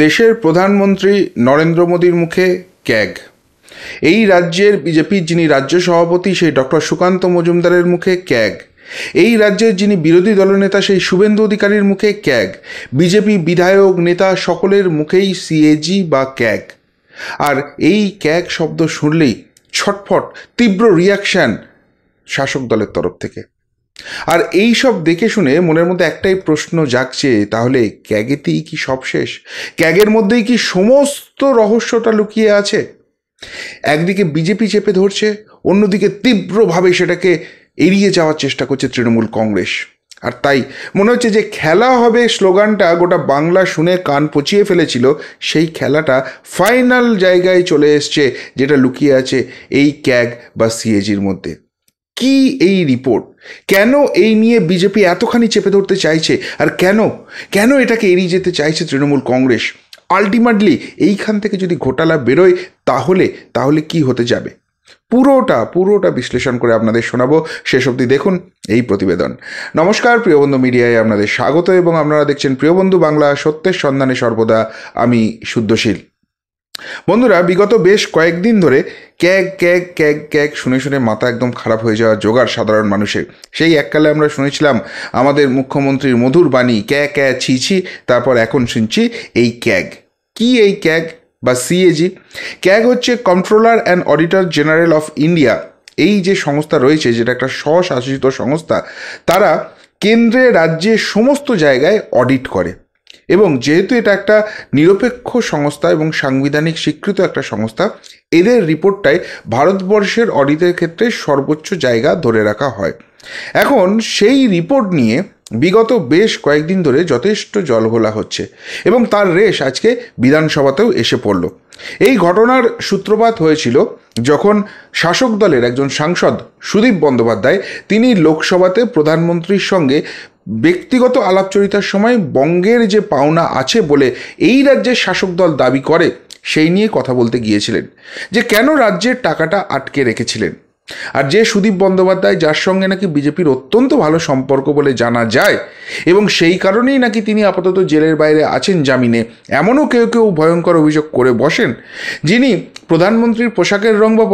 দেশের প্রধানমন্ত্রী নরেন্দ্র মোদীর মুখে ক্যাগ। এই রাজ্যের বিজেপির যিনি রাজ্য সভাপতি সেই ডক্টর সুকান্ত মজুমদারের মুখে ক্যাগ। এই রাজ্যের যিনি বিরোধী দলনেতা সেই শুভেন্দু অধিকারীর মুখে ক্যাগ। বিজেপি বিধায়ক নেতা সকলের মুখেই সিএজি বা ক্যাগ। আর এই ক্যাগ শব্দ শুনলেই ছটফট তীব্র রিয়াকশান শাসক দলের তরফ থেকে। আর এই সব দেখে শুনে মনের মধ্যে একটাই প্রশ্ন জাগছে, তাহলে ক্যাগেতেই কি সব শেষ? ক্যাগের মধ্যেই কি সমস্ত রহস্যটা লুকিয়ে আছে? একদিকে বিজেপি চেপে ধরছে, অন্যদিকে তীব্রভাবে সেটাকে এড়িয়ে যাওয়ার চেষ্টা করছে তৃণমূল কংগ্রেস। আর তাই মনে হচ্ছে যে খেলা হবে স্লোগানটা গোটা বাংলা শুনে কান পচিয়ে ফেলেছিল, সেই খেলাটা ফাইনাল জায়গায় চলে এসছে, যেটা লুকিয়ে আছে এই ক্যাগ বা সিএজির মধ্যে। কি এই রিপোর্ট? কেন এই নিয়ে বিজেপি এতখানি চেপে ধরতে চাইছে? আর কেন এটাকে এড়িয়ে যেতে চাইছে তৃণমূল কংগ্রেস? আলটিমেটলি এইখান থেকে যদি ঘোটালা বেরোয় তাহলে কি হতে যাবে? পুরোটা বিশ্লেষণ করে আপনাদের শোনাবো। শেষ অবধি দেখুন এই প্রতিবেদন। নমস্কার, প্রিয়বন্ধু মিডিয়ায় আপনাদের স্বাগত এবং আপনারা দেখছেন প্রিয়বন্ধু বাংলা, সত্যের সন্ধানে সর্বদা আমি শুদ্ধশীল। বন্ধুরা, বিগত বেশ কয়েকদিন ধরে ক্যাগ ক্যাগ ক্যাগ ক্যাগ শুনে শুনে মাথা একদম খারাপ হয়ে যাওয়া জোগাড় সাধারণ মানুষের। সেই এককালে আমরা শুনেছিলাম আমাদের মুখ্যমন্ত্রীর মধুর বাণী ক্যা ক্যা ছি ছি, তারপর এখন শুনছি এই ক্যাগ। কি এই ক্যাগ বা সিএজি? ক্যাগ হচ্ছে controller and auditor general of India. এই যে সংস্থা রয়েছে, যেটা একটা স্বশাসিত সংস্থা, তারা কেন্দ্রে রাজ্যে সমস্ত জায়গায় অডিট করে। এবং যেহেতু এটা একটা নিরপেক্ষ সংস্থা এবং সাংবিধানিক স্বীকৃত একটা সংস্থা, এদের রিপোর্টটাই ভারতবর্ষের অডিটের ক্ষেত্রে সর্বোচ্চ জায়গা ধরে রাখা হয়। এখন সেই রিপোর্ট নিয়ে বিগত বেশ কয়েকদিন ধরে যথেষ্ট জলঘোলা হচ্ছে এবং তার রেশ আজকে বিধানসভাতেও এসে পড়ল। এই ঘটনার সূত্রপাত হয়েছিল যখন শাসক দলের একজন সাংসদ সুদীপ বন্দ্যোপাধ্যায়, তিনি লোকসভাতে প্রধানমন্ত্রীর সঙ্গে ব্যক্তিগত আলাপচারিতার সময় বঙ্গের যে পাওনা আছে বলে এই রাজ্যের শাসক দল দাবি করে, সেই নিয়ে কথা বলতে গিয়েছিলেন, যে কেন রাজ্যের টাকাটা আটকে রেখেছিলেন। আর যে সুদীপ বন্দ্যোপাধ্যায়, যার সঙ্গে নাকি বিজেপির অত্যন্ত ভালো সম্পর্ক বলে জানা যায় এবং সেই কারণেই নাকি তিনি আপাতত জেলের বাইরে আছেন জামিনে, এমনও কেউ ভয়ঙ্কর অভিযোগ করে বসেন, যিনি প্রধানমন্ত্রীর পোশাকের রং বা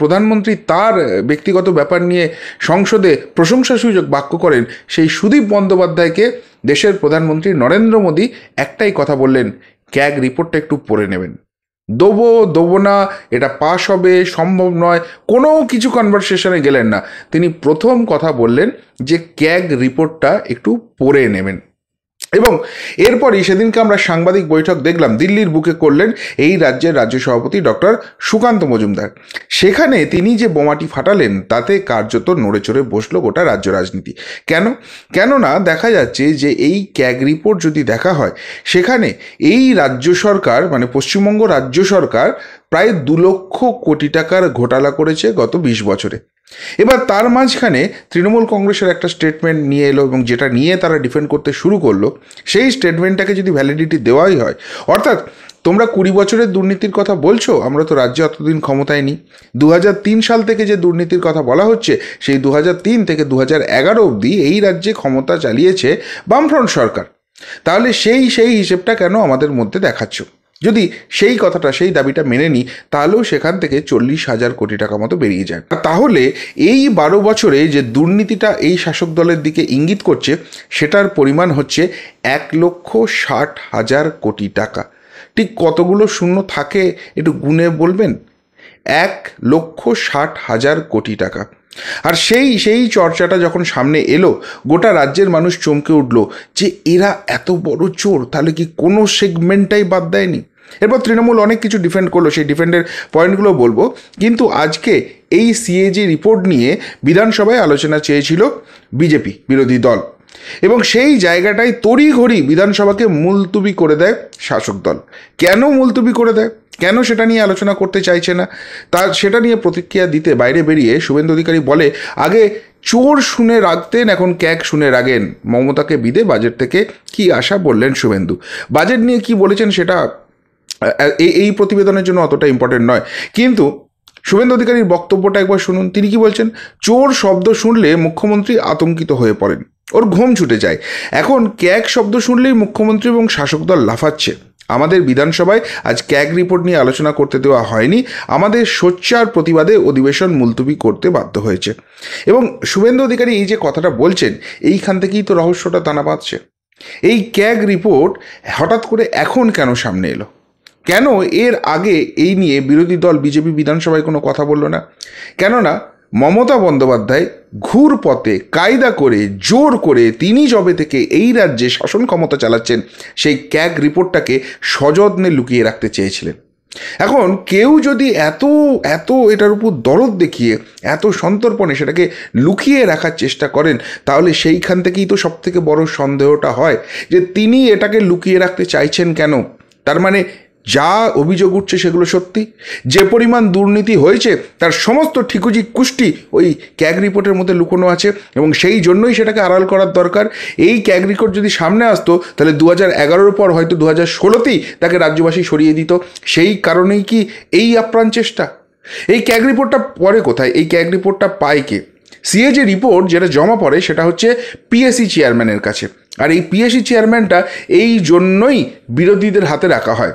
প্রধানমন্ত্রী তার ব্যক্তিগত ব্যাপার নিয়ে সংসদে প্রশংসাসূচক বাক্য করেন, সেই সুদীপ বন্দ্যোপাধ্যায়কে দেশের প্রধানমন্ত্রী নরেন্দ্র মোদী একটাই কথা বললেন, ক্যাগ রিপোর্টটা একটু পড়ে নেবেন। দেবো না, এটা পাস হবে, সম্ভব নয়, কোনো কিছু কনভারসেশনে গেলেন না। তিনি প্রথম কথা বললেন যে ক্যাগ রিপোর্টটা একটু পড়ে নেবেন। এবং এরপরই সেদিনকে আমরা সাংবাদিক বৈঠক দেখলাম, দিল্লির বুকে করলেন এই রাজ্যের রাজ্য সভাপতি ডক্টর সুকান্ত মজুমদার। সেখানে তিনি যে বোমাটি ফাটালেন, তাতে কার্যত নড়ে চড়ে বসলো গোটা রাজ্য রাজনীতি। কেননা দেখা যাচ্ছে যে এই ক্যাগ রিপোর্ট যদি দেখা হয়, সেখানে এই রাজ্য সরকার মানে পশ্চিমবঙ্গ রাজ্য সরকার প্রায় 2 লক্ষ কোটি টাকার ঘোটালা করেছে গত 20 বছরে। এবার তার মাঝখানে তৃণমূল কংগ্রেসের একটা স্টেটমেন্ট নিয়ে এলো এবং যেটা নিয়ে তারা ডিফেন্ড করতে শুরু করলো, সেই স্টেটমেন্টটাকে যদি ভ্যালিডিটি দেওয়াই হয়, অর্থাৎ তোমরা 20 বছরের দুর্নীতির কথা বলছো, আমরা তো রাজ্যে অতদিন ক্ষমতায় নিই। 2003 সাল থেকে যে দুর্নীতির কথা বলা হচ্ছে, সেই 2003 থেকে 2011 অবধি এই রাজ্যে ক্ষমতা চালিয়েছে বামফ্রন্ট সরকার। তাহলে সেই হিসেবটা কেন আমাদের মধ্যে দেখাচ্ছ? যদি সেই কথাটা, সেই দাবিটা মেনে নিই, তাহলেও সেখান থেকে 40,000 কোটি টাকা মতো বেরিয়ে যায়। তাহলে এই 12 বছরে যে দুর্নীতিটা এই শাসক দলের দিকে ইঙ্গিত করছে, সেটার পরিমাণ হচ্ছে 1,60,000 কোটি টাকা। ঠিক কতগুলো শূন্য থাকে একটু গুনে বলবেন? 1,60,000 কোটি টাকা। আর সেই চর্চাটা যখন সামনে এলো, গোটা রাজ্যের মানুষ চমকে উঠল যে এরা এত বড় চোর, তাহলে কি কোনো সেগমেন্টটাই বাদ দেয়নি? এরপর তৃণমূল অনেক কিছু ডিফেন্ড করলো, সেই ডিফেন্ডের পয়েন্টগুলো বলবো। কিন্তু আজকে এই সিএজি রিপোর্ট নিয়ে বিধানসভায় আলোচনা চেয়েছিল বিজেপি বিরোধী দল, এবং সেই জায়গাটায় তড়িঘড়ি বিধানসভাকে মুলতুবি করে দেয় শাসক দল। কেন মুলতুবি করে দেয়, কেন সেটা নিয়ে আলোচনা করতে চাইছে না, সেটা নিয়ে প্রতিক্রিয়া দিতে বাইরে বেরিয়ে শুভেন্দু অধিকারী বলে, আগে চোর শুনে রাখতেন, এখন ক্যাগ শুনে রাখেন। মমতাকে বিদে বাজেট থেকে কি আশা বললেন শুভেন্দু। বাজেট নিয়ে কি বলেছেন সেটা এই প্রতিবেদনের জন্য অতটা ইম্পর্টেন্ট নয়, কিন্তু শুভেন্দু অধিকারীর বক্তব্যটা একবার শুনুন। তিনি কি বলছেন? চোর শব্দ শুনলে মুখ্যমন্ত্রী আতঙ্কিত হয়ে পড়েন, ওর ঘুম ছুটে যায়। এখন ক্যাগ শব্দ শুনলেই মুখ্যমন্ত্রী এবং শাসক দল লাফাচ্ছে। আমাদের বিধানসভায় আজ ক্যাগ রিপোর্ট নিয়ে আলোচনা করতে দেওয়া হয়নি, আমাদের সোচ্চার প্রতিবাদে অধিবেশন মুলতবি করতে বাধ্য হয়েছে। এবং শুভেন্দু অধিকারী এই যে কথাটা বলছেন, এইখান থেকেই তো রহস্যটা দানা বাঁধছে। এই ক্যাগ রিপোর্ট হঠাৎ করে এখন কেন সামনে এলো? কেন এর আগে এই নিয়ে বিরোধী দল বিজেপি বিধানসভায় কোনো কথা বলল না? কেননা মমতা বন্দ্যোপাধ্যায় ঘুর পথে কায়দা করে জোর করে তিনি যবে থেকে এই রাজ্যে শাসন ক্ষমতা চালাচ্ছেন সেই ক্যাগ রিপোর্টটাকে সযত্নে লুকিয়ে রাখতে চেয়েছিলেন। এখন কেউ যদি এত এত এটার উপর দরদ দেখিয়ে এত সন্তর্পণে সেটাকে লুকিয়ে রাখার চেষ্টা করেন, তাহলে সেইখান থেকেই তো সব থেকে বড় সন্দেহটা হয় যে তিনি এটাকে লুকিয়ে রাখতে চাইছেন কেন। তার মানে যা অভিযোগ উঠছে সেগুলো সত্যি, যে পরিমাণ দুর্নীতি হয়েছে তার সমস্ত ঠিকুজি কুষ্টি ওই ক্যাগ রিপোর্টের মধ্যে লুকোনো আছে, এবং সেই জন্যই সেটাকে আড়াল করার দরকার। এই ক্যাগ রিপোর্ট যদি সামনে আসতো তাহলে 2011 পর হয়তো 2016তেই তাকে রাজ্যবাসী সরিয়ে দিত। সেই কারণেই কি এই আপ্রাণ চেষ্টা? এই ক্যাগ রিপোর্টটা পড়ে কোথায়? এই ক্যাগ রিপোর্টটা পায় কে? সিএ যে রিপোর্ট যেটা জমা পড়ে সেটা হচ্ছে পিএসসি চেয়ারম্যানের কাছে, আর এই পিএসসি চেয়ারম্যানটা এই জন্যই বিরোধীদের হাতে রাখা হয়।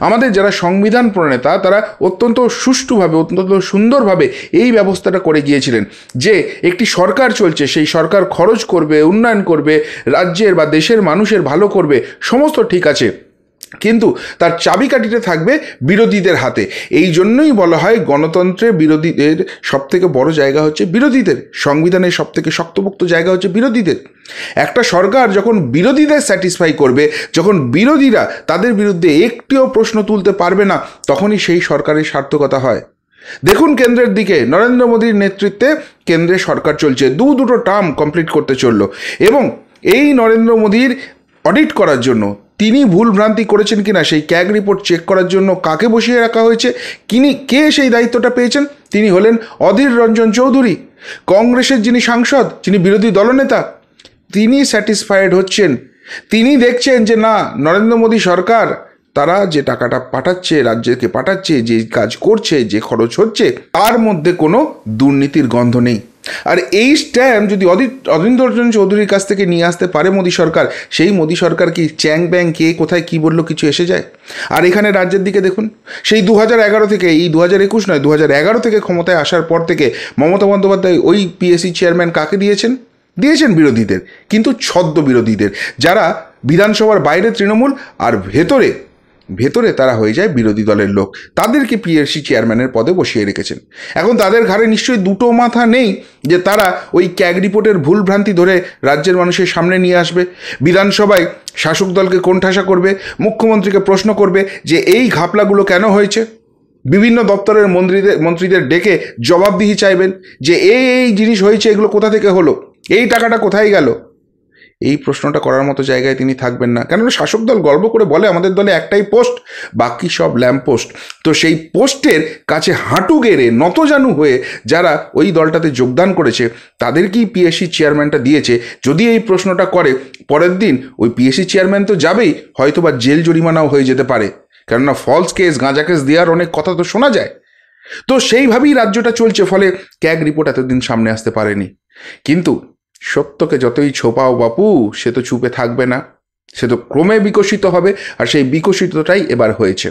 আমাদের যারা সংবিধান প্রণেতা তারা অত্যন্ত সুষ্ঠুভাবে অত্যন্ত সুন্দরভাবে এই ব্যবস্থাটা করে গিয়েছিলেন যে একটি সরকার চলছে, সেই সরকার খরচ করবে, উন্নয়ন করবে, রাজ্যের বা দেশের মানুষের ভালো করবে, সমস্ত ঠিক আছে, কিন্তু তার চাবিকাঠিতে থাকবে বিরোধীদের হাতে। এই জন্যই বলা হয় গণতন্ত্রে বিরোধীদের সবথেকে বড় জায়গা হচ্ছে বিরোধীদের, সংবিধানের সবথেকে শক্তপোক্ত জায়গা হচ্ছে বিরোধীদের। একটা সরকার যখন বিরোধীদের স্যাটিসফাই করবে, যখন বিরোধীরা তাদের বিরুদ্ধে একটিও প্রশ্ন তুলতে পারবে না, তখনই সেই সরকারের সার্থকতা হয়। দেখুন কেন্দ্রের দিকে নরেন্দ্র মোদীর নেতৃত্বে কেন্দ্রে সরকার চলছে, দুটো টার্ম কমপ্লিট করতে চলল, এবং এই নরেন্দ্র মোদীর অডিট করার জন্য তিনি ভুল ভ্রান্তি করেছেন কিনা সেই ক্যাগ রিপোর্ট চেক করার জন্য কাকে বসিয়ে রাখা হয়েছে, কে সেই দায়িত্বটা পেয়েছেন? তিনি হলেন অধীর রঞ্জন চৌধুরী, কংগ্রেসের যিনি সাংসদ, যিনি বিরোধী দলনেতা। তিনি স্যাটিসফাইড হচ্ছেন, তিনি দেখছেন যে না, নরেন্দ্র মোদী সরকার তারা যে টাকাটা পাঠাচ্ছে, রাজ্যকে পাঠাচ্ছে, যে কাজ করছে, যে খরচ হচ্ছে, তার মধ্যে কোনো দুর্নীতির গন্ধ নেই। আর এই স্ট্যাম্প যদি অধীর রঞ্জন চৌধুরীর কাছ থেকে নিয়ে আসতে পারে মোদী সরকার, সেই মোদী সরকার কি চ্যাং ব্যাং কে কোথায় কি বললো কিছু এসে যায়? আর এখানে রাজ্যের দিকে দেখুন, সেই 2011 থেকে, এই 2021 নয়, 2011 থেকে ক্ষমতায় আসার পর থেকে মমতা বন্দ্যোপাধ্যায় ওই পিএসসি চেয়ারম্যান কাকে দিয়েছেন বিরোধীদের, কিন্তু ছদ্ম বিরোধীদের, যারা বিধানসভার বাইরে তৃণমূল আর ভেতরে তারা হয়ে যায় বিরোধী দলের লোক, তাদেরকে পিএসসি চেয়ারম্যানের পদে বসিয়ে রেখেছেন। এখন তাদের ঘাড়ে নিশ্চয়ই দুটো মাথা নেই যে তারা ওই ক্যাগ রিপোর্টের ভুল ভ্রান্তি ধরে রাজ্যের মানুষের সামনে নিয়ে আসবে, বিধানসভায় শাসক দলকে কোণঠাসা করবে, মুখ্যমন্ত্রীকে প্রশ্ন করবে যে এই ঘাপলাগুলো কেন হয়েছে, বিভিন্ন দপ্তরের মন্ত্রীদের ডেকে জবাবদিহি চাইবেন যে এই জিনিস হয়েছে, এগুলো কোথা থেকে হলো, এই টাকাটা কোথায় গেল। এই প্রশ্নটা করার মতো জায়গায় তিনি থাকবেন না, কেননা শাসক দল গর্ব করে বলে আমাদের দলে একটাই পোস্ট, বাকি সব ল্যাম্প পোস্ট। তো সেই পোস্টের কাছে হাঁটু গেড়ে নতজানু হয়ে যারা ওই দলটাতে যোগদান করেছে তাদেরকেই পিএসসি চেয়ারম্যানটা দিয়েছে। যদি এই প্রশ্নটা করে, পরের দিন ওই পিএসসি চেয়ারম্যান তো যাবেই, হয়তো বা জেল জরিমানাও হয়ে যেতে পারে, কেননা ফলস কেস, গাঁজা কেস দেওয়ার অনেক কথা তো শোনা যায়। তো সেইভাবেই রাজ্যটা চলছে, ফলে ক্যাগ রিপোর্ট এতদিন সামনে আসতে পারেনি। কিন্তু সত্যকে যতই ছোপাও বাপু, সে তো চুপে থাকবে না, সে তো ক্রমে বিকশিত হবে, আর সেই বিকশিতটাই এবার হয়েছে।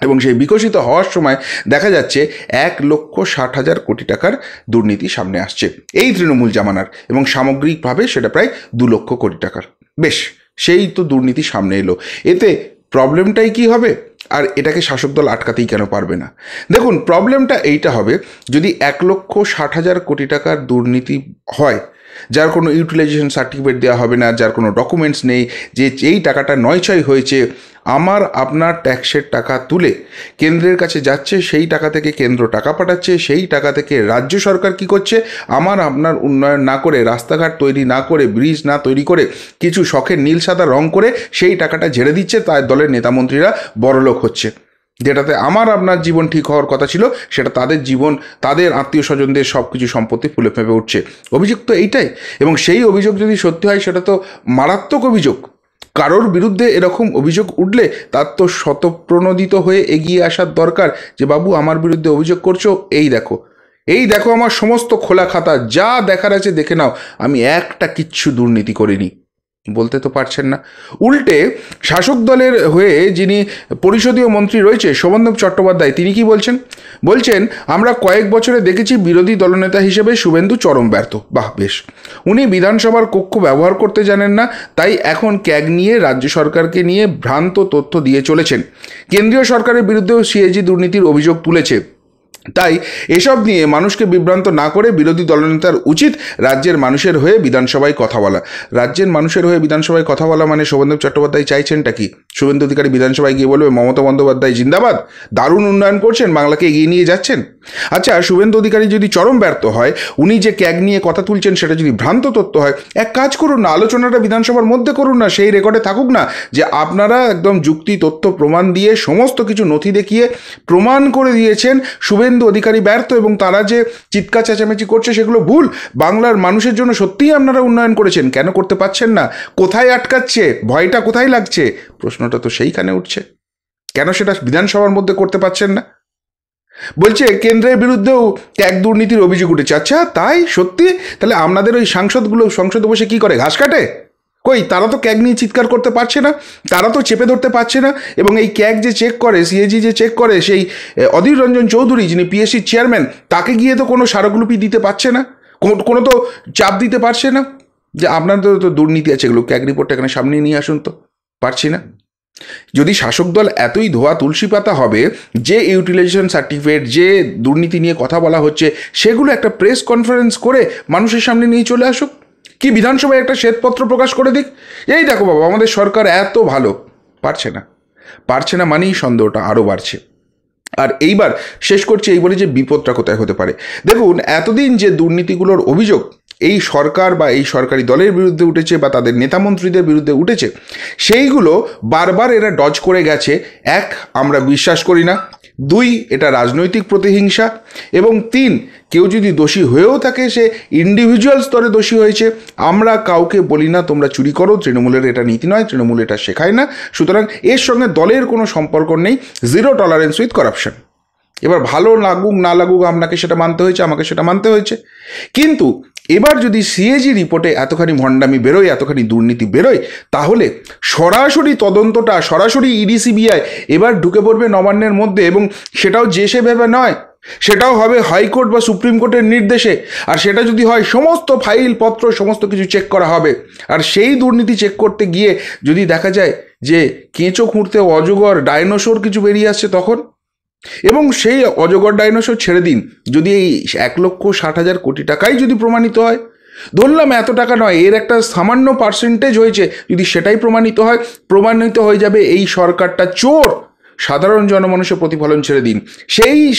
এবং সেই বিকশিত হওয়ার সময় দেখা যাচ্ছে 1,60,000 কোটি টাকার দুর্নীতি সামনে আসছে এই তৃণমূল জামানার, এবং সামগ্রিকভাবে সেটা প্রায় 2 লক্ষ কোটি টাকার। বেশ, সেই তো দুর্নীতি সামনে এলো, এতে প্রবলেমটাই কি হবে? আর এটাকে শাসক দল আটকাতেই কেন পারবে না? দেখুন, প্রবলেমটা এইটা হবে, যদি 1,60,000 কোটি টাকার দুর্নীতি হয়, যার কোনো ইউটিলাইজেশন সার্টিফিকেট দেওয়া হবে না, যার কোনো ডকুমেন্টস নেই যে এই টাকাটা নয়ছয় হয়েছে, আমার আপনার ট্যাক্সের টাকা তুলে কেন্দ্রের কাছে যাচ্ছে, সেই টাকা থেকে কেন্দ্র টাকা পাঠাচ্ছে, সেই টাকা থেকে রাজ্য সরকার কি করছে, আমার আপনার উন্নয়ন না করে, রাস্তাঘাট তৈরি না করে, ব্রিজ না তৈরি করে, কিছু শখের নীল সাদা রং করে সেই টাকাটা ঝেড়ে দিচ্ছে, তার দলের নেতামন্ত্রীরা বড়লোক হচ্ছে। যেটাতে আমার আপনার জীবন ঠিক হওয়ার কথা ছিল, সেটা তাদের জীবন, তাদের আত্মীয় স্বজনদের সব কিছু সম্পত্তি ফুলে ফেঁপে উঠছে। অভিযোগ তো এইটাই, এবং সেই অভিযোগ যদি সত্যি হয় সেটা তো মারাত্মক অভিযোগ। কারোর বিরুদ্ধে এরকম অভিযোগ উঠলে তার তো শতপ্রণোদিত হয়ে এগিয়ে আসার দরকার যে বাবু আমার বিরুদ্ধে অভিযোগ করছো, এই দেখো আমার সমস্ত খোলা খাতা, যা দেখার আছে দেখে নাও, আমি একটা কিচ্ছু দুর্নীতি করিনি। বলতে তো পারছেন না। উল্টে শাসক দলের হয়ে যিনি পরিষদীয় মন্ত্রী রয়েছে শোভনদেব চট্টোপাধ্যায়, তিনি কি বলছেন? বলছেন, আমরা কয়েক বছরে দেখেছি বিরোধী দলনেতা হিসেবে শুভেন্দু চরম ব্যর্থ। বাহ, বেশ। উনি বিধানসভার কক্ষ ব্যবহার করতে জানেন না, তাই এখন ক্যাগ নিয়ে রাজ্য সরকারকে নিয়ে ভ্রান্ত তথ্য দিয়ে চলেছেন। কেন্দ্রীয় সরকারের বিরুদ্ধেও সিএজি দুর্নীতির অভিযোগ তুলেছে। তাই এসব নিয়ে মানুষকে বিভ্রান্ত না করে বিরোধী দলনেতার উচিত রাজ্যের মানুষের হয়ে বিধানসভায় কথা বলা। রাজ্যের মানুষের হয়ে বিধানসভায় কথা বলা মানে শোভনদেব চট্টোপাধ্যায় চাইছেনটা কি? শুভেন্দু অধিকারী বিধানসভায় গিয়ে বলবে মমতা বন্দ্যোপাধ্যায় জিন্দাবাদ, দারুণ উন্নয়ন করছেন, বাংলাকে এগিয়ে নিয়ে যাচ্ছেন? আচ্ছা, শুভেন্দু অধিকারী যদি চরম ব্যর্থ হয়, উনি যে ক্যাগ নিয়ে কথা তুলছেন সেটা যদি ভ্রান্ত তথ্য হয়, এক কাজ করুন না, আলোচনাটা বিধানসভার মধ্যে করুন না, সেই রেকর্ডে থাকুক না যে আপনারা একদম যুক্তি, তথ্য, প্রমাণ দিয়ে সমস্ত কিছু নথি দেখিয়ে প্রমাণ করে দিয়েছেন শুভেন্দু অধিকারী ব্যর্থ এবং তারা যে চিৎকার চেঁচামেচি করছে সেগুলো ভুল। বাংলার মানুষের জন্য সত্যিই আপনারা উন্নয়ন করেছেন, কেন করতে পারছেন না? কোথায় আটকাচ্ছে? ভয়টা কোথায় লাগছে? প্রশ্নটা তো সেইখানে উঠছে। কেন সেটা বিধানসভার মধ্যে করতে পারছেন না? বলছে কেন্দ্রের বিরুদ্ধেও ক্যাগ দুর্নীতির অভিযোগ উঠেছে। আচ্ছা, তাই? সত্যি? তাহলে আপনাদের ওই সাংসদগুলো সংসদে বসে কি করে, ঘাস কাটে? কই, তারা তো ক্যাগ নিয়ে চিৎকার করতে পারছে না, তারা তো চেপে ধরতে পারছে না। এবং এই ক্যাগ যে চেক করে, সিএজি যে চেক করে, সেই অধীর রঞ্জন চৌধুরী যিনি পিএসসির চেয়ারম্যান, তাকে গিয়ে তো কোনো স্মারকলিপি দিতে পারছে না, কোনো তো চাপ দিতে পারছে না যে আপনাদের তো দুর্নীতি আছে, এগুলো ক্যাগ রিপোর্ট এখানে সামনে নিয়ে আসুন। তো পারছি না। যদি শাসক দল এতই ধোয়া তুলসী পাতা হবে, যে ইউটিলাইজেশন সার্টিফিকেট, যে দুর্নীতি নিয়ে কথা বলা হচ্ছে, সেগুলো একটা প্রেস কনফারেন্স করে মানুষের সামনে নিয়ে চলে আসুক, কি বিধানসভায় একটা শ্বেতপত্র প্রকাশ করে দিক, এই দেখো বাবা আমাদের সরকার এত ভালো। পারছে না মানেই সন্দেহটা আরও বাড়ছে। আর এইবার শেষ করছি এই বলে যে বিপদটা কোথায় হতে পারে। দেখুন, এতদিন যে দুর্নীতিগুলোর অভিযোগ এই সরকার বা এই সরকারি দলের বিরুদ্ধে উঠেছে বা তাদের নেতামন্ত্রীদের বিরুদ্ধে উঠেছে, সেইগুলো বারবার এরা ডজ করে গেছে। এক, আমরা বিশ্বাস করি না। দুই, এটা রাজনৈতিক প্রতিহিংসা। এবং তিন, কেউ যদি দোষী হয়েও থাকে সে ইন্ডিভিজুয়াল স্তরে দোষী হয়েছে, আমরা কাউকে বলি না তোমরা চুরি করো, তৃণমূলের এটা নীতি নয়, তৃণমূল এটা শেখায় না, সুতরাং এর সঙ্গে দলের কোনো সম্পর্ক নেই, জিরো টলারেন্স উইথ করাপশন। এবার ভালো লাগুক না লাগুক আপনাকে সেটা মানতে হয়েছে, আমাকে সেটা মানতে হয়েছে। কিন্তু এবার যদি সিএজি রিপোর্টে এতখানি ভণ্ডামি বেরোয়, এতখানি দুর্নীতি বেরোয়, তাহলে সরাসরি তদন্তটা সরাসরি ইডি সিবিআই এবার ঢুকে পড়বে নবান্নের মধ্যে, এবং সেটাও যে সেভাবে নয়, সেটাও হবে হাইকোর্ট বা সুপ্রিম কোর্টের নির্দেশে। আর সেটা যদি হয়, সমস্ত ফাইল পত্র সমস্ত কিছু চেক করা হবে। আর সেই দুর্নীতি চেক করতে গিয়ে যদি দেখা যায় যে কেঁচো খুঁড়তে অজগর ডাইনোসর কিছু বেরিয়ে আসছে তখন, এবং সেই অজগর ডাইনোসর ছেড়ে দিন, যদি এই 1,60,000 কোটি টাকাই যদি প্রমাণিত হয়, ধরলাম এত টাকা নয়, এর একটা সামান্য পার্সেন্টেজ হয়েছে, যদি সেটাই প্রমাণিত হয়ে যাবে এই সরকারটা চোর। সাধারণ জনমানুষের প্রতিফলন ছেড়ে দিন,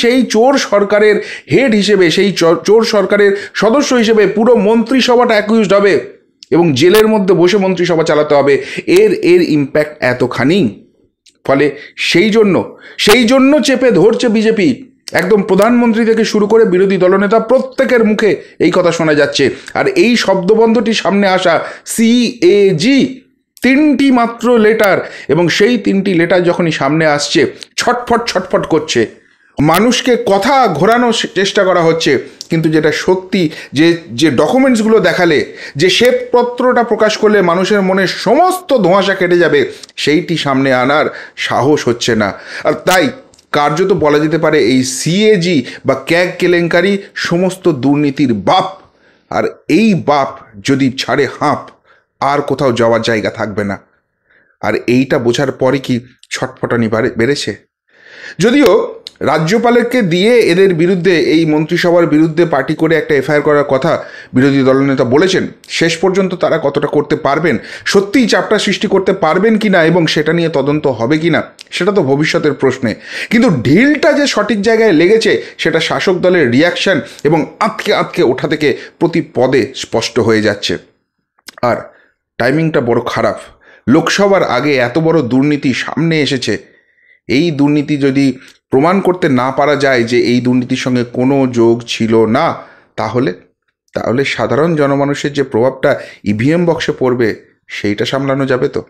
সেই চোর সরকারের হেড হিসেবে, সেই চোর সরকারের সদস্য হিসেবে পুরো মন্ত্রিসভাটা অ্যাকিউজড হবে এবং জেলের মধ্যে বসে মন্ত্রিসভা চালাতে হবে। এর ইম্প্যাক্ট এতখানি। ফলে সেই জন্য চেপে ধরছে বিজেপি। একদম প্রধানমন্ত্রী থেকে শুরু করে বিরোধী দলনেতা প্রত্যেকের মুখে এই কথা শোনা যাচ্ছে। আর এই শব্দবন্ধটি সামনে আসা সিএজি, 3টি মাত্র লেটার, এবং সেই 3টি লেটার যখনই সামনে আসছে ছটফট করছে, মানুষকে কথা ঘোরানোর চেষ্টা করা হচ্ছে। কিন্তু যেটা সত্যি, যে ডকুমেন্টসগুলো দেখালে, যে শ্বেতপত্রটা প্রকাশ করলে মানুষের মনে সমস্ত ধোঁয়াশা কেটে যাবে, সেইটি সামনে আনার সাহস হচ্ছে না। আর তাই কার্যত বলা যেতে পারে এই সিএজি বা ক্যাগ কেলেঙ্কারি সমস্ত দুর্নীতির বাপ। আর এই বাপ যদি ছাড়ে হাঁপ, আর কোথাও যাওয়ার জায়গা থাকবে না। আর এইটা বোঝার পরে কি ছটফটানি বেড়েছে। যদিও রাজ্যপালকে দিয়ে এদের বিরুদ্ধে, এই মন্ত্রিসভার বিরুদ্ধে পার্টি করে একটা এফআইআর করার কথা বিরোধী দলনেতা বলেছেন, শেষ পর্যন্ত তারা কতটা করতে পারবেন, সত্যিই চাপটা সৃষ্টি করতে পারবেন কি না, এবং সেটা নিয়ে তদন্ত হবে কি না, সেটা তো ভবিষ্যতের প্রশ্নে। কিন্তু ঢিলটা যে সঠিক জায়গায় লেগেছে সেটা শাসক দলের রিয়াকশন এবং আঁতকে ওঠা থেকে প্রতি পদে স্পষ্ট হয়ে যাচ্ছে। আর টাইমিংটা বড় খারাপ। লোকসভার আগে এত বড় দুর্নীতি সামনে এসেছে। এই দুর্নীতি যদি প্রমাণ করতে না পারা যায় যে এই দুর্নীতির সঙ্গে কোনো যোগ ছিল না, তাহলে সাধারণ জনমানুষের যে প্রভাবটা ইভিএম বক্সে পড়বে, সেইটা সামলানো যাবে তো?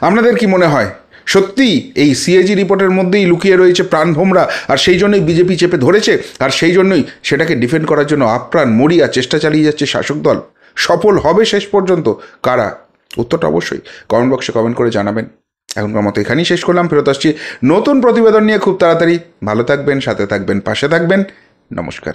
আপনাদের কি মনে হয় সত্যি এই সিএজি রিপোর্টের মধ্যেই লুকিয়ে রয়েছে প্রাণভোমরা, আর সেই জন্যই বিজেপি চেপে ধরেছে, আর সেই জন্যই সেটাকে ডিফেন্ড করার জন্য আপ্রাণ মরিয়া চেষ্টা চালিয়ে যাচ্ছে শাসক দল? সফল হবে শেষ পর্যন্ত কারা? উত্তরটা অবশ্যই কমেন্ট বক্সে কমেন্ট করে জানাবেন। এখনকার মতো এখানেই শেষ করলাম, ফেরত আসছি নতুন প্রতিবেদন নিয়ে খুব তাড়াতাড়ি। ভালো থাকবেন, সাথে থাকবেন, পাশে থাকবেন। নমস্কার।